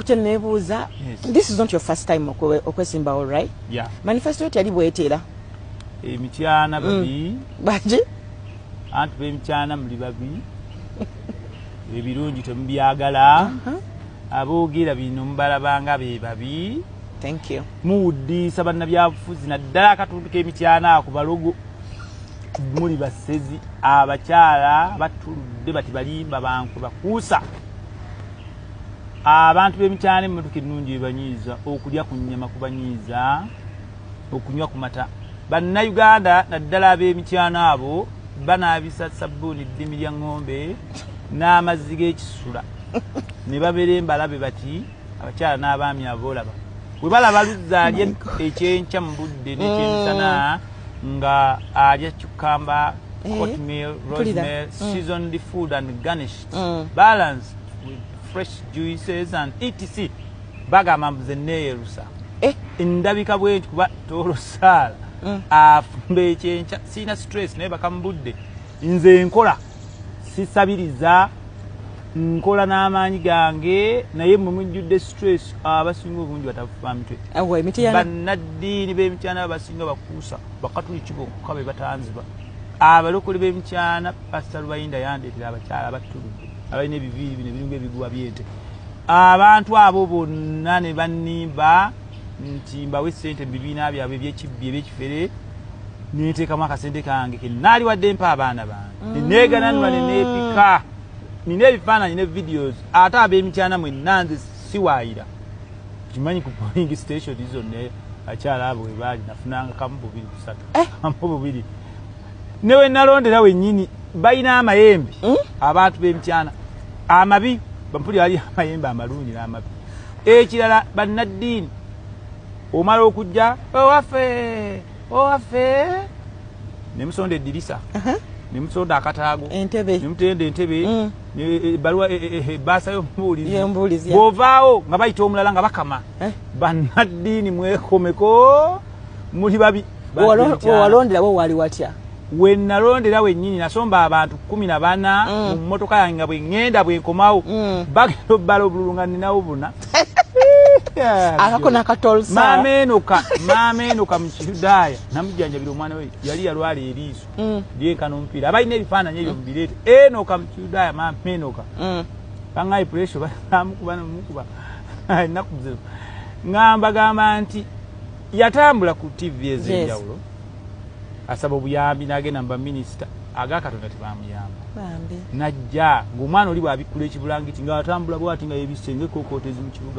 Nebuza, this is not your first time okwesimba, all right? Yeah. Manifesto yali bwetera. Emityana babi. Baje? Antu b'emityana muli babi. Ebirungi temubyagala. Aboogera bino mubalabanga be babi. Thank you. Muwuddisa bannabyabufuzi naddala akatundu k'emityana ako balogo. Muli basezi abakyala batuludde bati balimba banku bakuusa. Abantu b'emityana emmotoka ennungi ebanyiiza okulya ku nnyama kubanyiiza okunywa ku mata. Bannayuganda naddala ab'emityana abo banaabisa sabbuuni ddimi lya ng'ombe n'amazzi g'ekisula ne babeera embalabe bati abakyala n'abaami aboolaba bwe balaba luzza alya ekyenkya mu budde n'ekyemisana nga alya cucumber, oatmeal, rosemary, seasoned food and garnished, balanced with fresh juices and etc. Bagamba mbuze neeyerusa. Endabika bwenti kuba tolosaala afumba ekyenkya sina stress naye bakamubudde nze nkola sisabiriza nkola n'amaanyi gange naye mumujjudde stress abasinga obungi batafuba mitwe bannaddiini b'emityana abasinga bakuusa bakatuliki bokka be batanziba abalokole b'emityana Pastor Lubayinda yandeetera abakyala abatuludde abalina ebiviiri bino ebiringa ebiguwa byente abantu abo bonna ne bannimba nti mbawe ssente mu bibiina byabwe ebyekibbi ebyekifere neeteekamu akasente kange ke naali wadde mpa abaana bange neegananula ne neepika nina ebifaananyi ne videos ate ab'emityana mwenna nze siwaayira kimanyi ku polling station zonna akyala abo we baali nafunanga kamu bubiri kusatu kamu bubiri ne we nalondera wennyini balina amayembe abantu b'emityana amabi bampulira ali amayembe amalungi n'amabi ekirala bannaddiini omala okujja owaffe ne musonda eddirisa ne musonda akataago ne mutenda entebe ebbaluwa ebbaasa y'omubuulizi bw'ovaawo nga bayita omulala nga bakama bannaddiini mwekomeko muli babi owalonderawo waali watya we nalondera wennyini nasomba abantu 14 mu mmotoka yange nga bwe ŋŋenda bwe nkomawo bagenda obbala obululu nga nninawo buna akako nakatolsa maama enoka mu Kiyudaaya namujjanjabira omwana we yali yalwala eriiso lyenkana omupiira abalina ebifaananyi ebyo mubireete enoka mu Kiyudaaya maama enoka bangayi puresho bamukuba nomukuba ennaku zero ngamba gamba nti yatambula ku TV ez'enjawulo asaba obuyambi n'agenda mu baminisita agakatonda tebamuyamba najja ng'omwana oli bw'abikkula ekibulangiti ng'atambula bw'ati nga yebisse ng'ekkookotezi mu kibuga